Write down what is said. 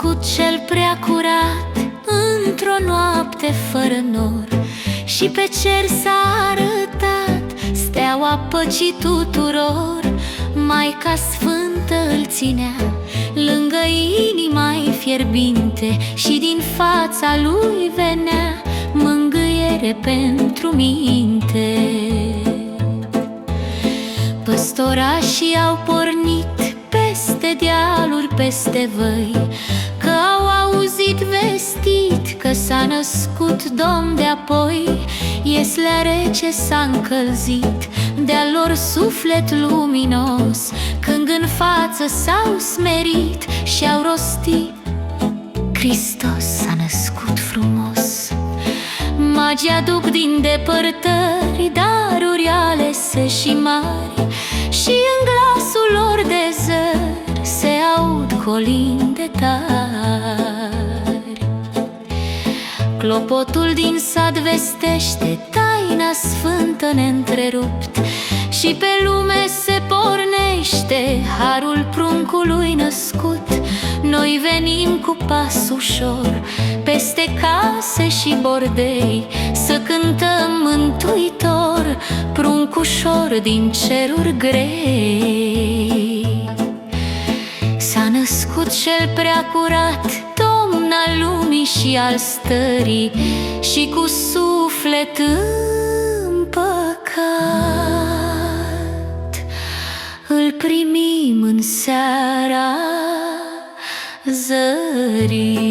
născut cel prea curat într-o noapte fără nor, și pe cer s-a arătat steaua păcii tuturor. Maica Sfântă îl ținea lângă inima-i fierbinte, și din fața lui venea mângâiere pentru minte. Păstorașii au pornit peste dealuri, peste văi, că au auzit vestit că s-a născut Domn de-apoi. Ieslea rece s-a încălzit de-al lor suflet luminos, când în față s-au smerit și au rostit: Hristos s-a născut frumos. Magii aduc din depărtări daruri alese și mari, și în glasul lor de zări se aud colinde tari. Clopotul din sat vestește taina sfântă neîntrerupt, și pe lume se pornește harul pruncului născut. Noi venim cu pas ușor peste case și bordei, să cântăm mântuitor, pruncușor din ceruri grei. S-a născut cel prea curat, Domn al lumii și al stării, și cu suflet împăcat îl primim în seara zării.